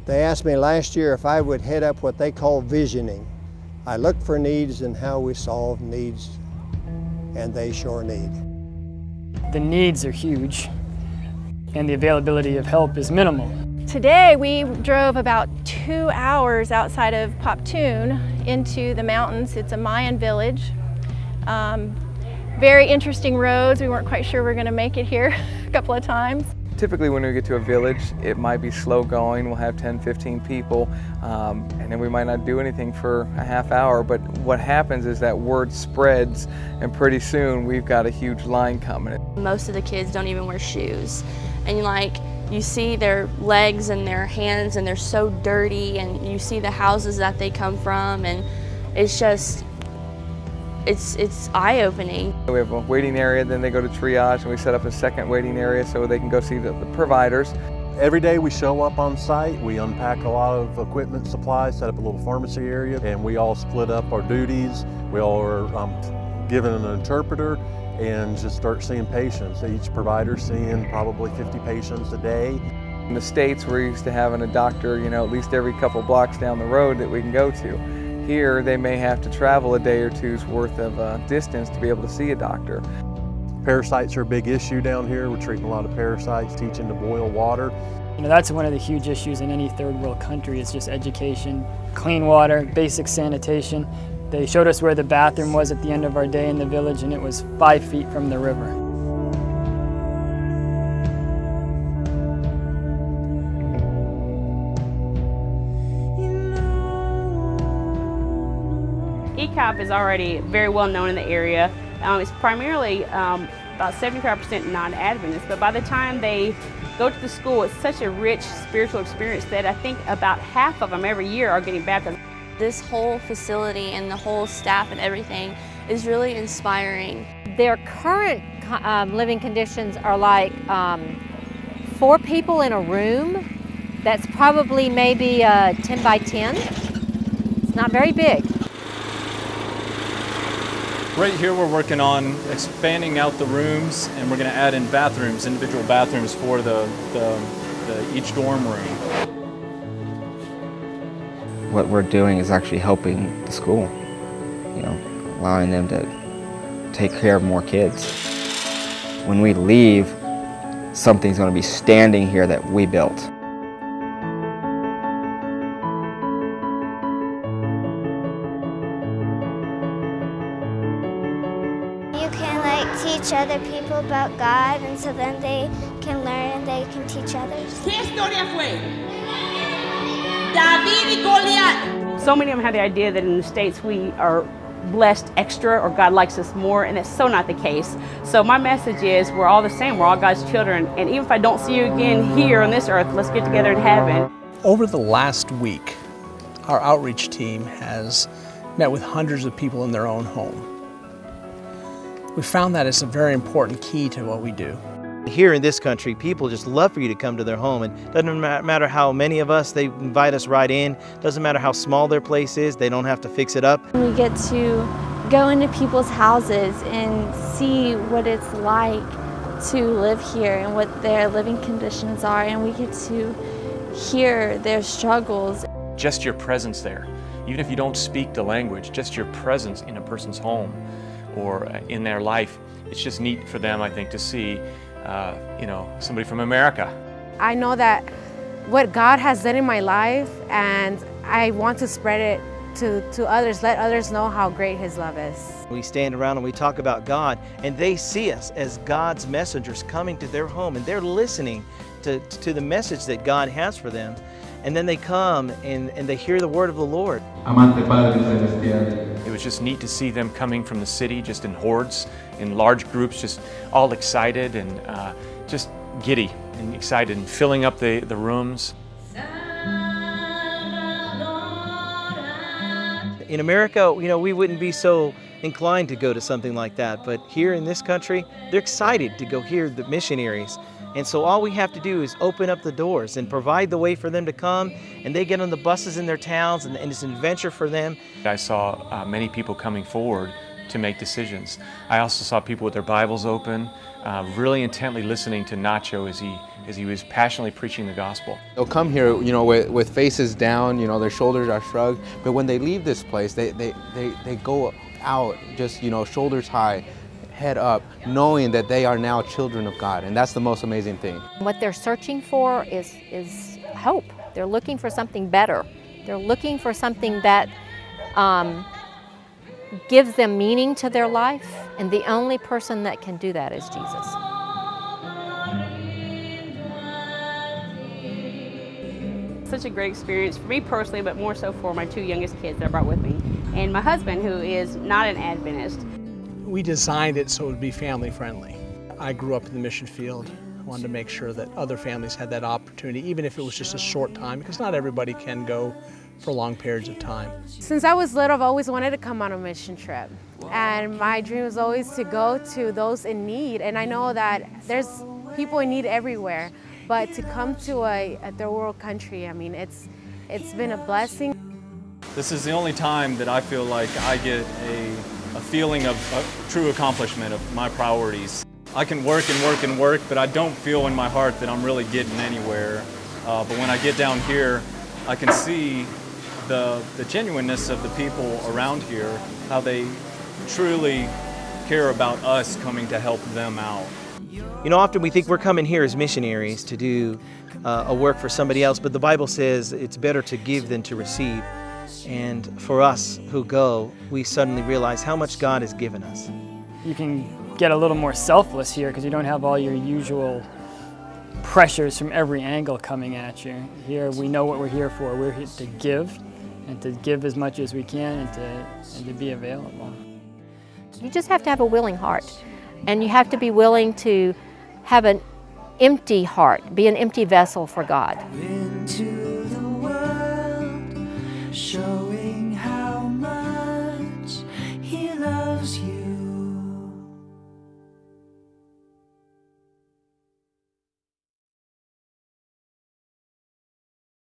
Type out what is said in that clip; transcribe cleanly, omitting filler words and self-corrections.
They asked me last year if I would head up what they call visioning. I look for needs and how we solve needs, and they sure need. The needs are huge, and the availability of help is minimal. Today we drove about 2 hours outside of Poptune into the mountains. It's a Mayan village. Very interesting roads. We weren't quite sure we were going to make it here a couple of times. Typically when we get to a village, it might be slow going. We'll have 10, 15 people, and then we might not do anything for a half hour, but what happens is that word spreads, and pretty soon we've got a huge line coming. Most of the kids don't even wear shoes, and you see their legs and their hands, and they're so dirty, and you see the houses that they come from, and it's just, it's eye-opening. We have a waiting area, then they go to triage, and we set up a second waiting area so they can go see the providers. Every day we show up on site, we unpack a lot of equipment, supplies, set up a little pharmacy area, and we all split up our duties. We all are given an interpreter and just start seeing patients. Each provider seeing probably 50 patients a day. In the States, we're used to having a doctor, at least every couple blocks down the road that we can go to. Here, they may have to travel a day or two's worth of distance to be able to see a doctor. Parasites are a big issue down here. We're treating a lot of parasites, teaching to boil water. That's one of the huge issues in any third world country. It's just education, clean water, basic sanitation. They showed us where the bathroom was at the end of our day in the village, and it was 5 feet from the river. ECAP is already very well known in the area. It's primarily about 75% non-Adventist, but by the time they go to the school, it's such a rich spiritual experience that I think about half of them every year are getting baptized. This whole facility and the whole staff and everything is really inspiring. Their current living conditions are like 4 people in a room that's probably maybe 10 by 10. It's not very big. Right here we're working on expanding out the rooms, and we're going to add in bathrooms, individual bathrooms for each dorm room. What we're doing is actually helping the school, allowing them to take care of more kids. When we leave, something's going to be standing here that we built. You can teach other people about God, and so then they can learn and they can teach others. ¿Qué historia fue? David y Goliath. So many of them have the idea that in the States we are blessed extra, or God likes us more, and that's so not the case. So my message is we're all the same, we're all God's children, and even if I don't see you again here on this earth, let's get together in heaven. Over the last week, our outreach team has met with hundreds of people in their own home. We found that it's a very important key to what we do. Here in this country, people just love for you to come to their home, and it doesn't matter how many of us, they invite us right in. Doesn't matter how small their place is, they don't have to fix it up. We get to go into people's houses and see what it's like to live here and what their living conditions are, and we get to hear their struggles. Just your presence there, even if you don't speak the language, just your presence in a person's home or in their life, it's just neat for them, I think, to see somebody from America. I know that what God has done in my life, and I want to spread it to others, let others know how great His love is. We stand around and we talk about God, and they see us as God's messengers coming to their home, and they're listening to the message that God has for them. And then they come and they hear the word of the Lord. It was just neat to see them coming from the city, just in hordes, in large groups, just all excited and just giddy and excited and filling up the rooms. In America, we wouldn't be so inclined to go to something like that, but here in this country, they're excited to go hear the missionaries. And so all we have to do is open up the doors and provide the way for them to come, and they get on the buses in their towns, and it's an adventure for them. I saw many people coming forward to make decisions. I also saw people with their Bibles open, really intently listening to Nacho because he was passionately preaching the gospel. They'll come here, you know, with faces down, you know, their shoulders are shrugged, but when they leave this place, they go out just, you know, shoulders high, head up, knowing that they are now children of God, and that's the most amazing thing. What they're searching for is hope. They're looking for something better. They're looking for something that gives them meaning to their life, and the only person that can do that is Jesus. Such a great experience for me personally, but more so for my two youngest kids that I brought with me, and my husband, who is not an Adventist. We designed it so it would be family friendly. I grew up in the mission field. I wanted to make sure that other families had that opportunity, even if it was just a short time, because not everybody can go for long periods of time. Since I was little, I've always wanted to come on a mission trip. And my dream was always to go to those in need. And I know that there's people in need everywhere, but to come to a third world country, I mean, it's been a blessing. This is the only time that I feel like I get a feeling of true accomplishment of my priorities. I can work and work and work, but I don't feel in my heart that I'm really getting anywhere. But when I get down here, I can see the genuineness of the people around here, how they truly care about us coming to help them out. You know, often we think we're coming here as missionaries to do a work for somebody else, but the Bible says it's better to give than to receive. And for us who go, we suddenly realize how much God has given us. You can get a little more selfless here because you don't have all your usual pressures from every angle coming at you. Here we know what we're here for. We're here to give, and to give as much as we can, and to be available. You just have to have a willing heart, and you have to be willing to have an empty heart, be an empty vessel for God. Into the world, show